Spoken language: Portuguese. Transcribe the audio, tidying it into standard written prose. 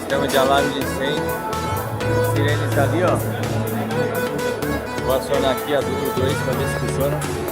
Sistema de alarme de incêndio. Sirene tá ali, ó. Vou acionar aqui a do 2 para ver se funciona.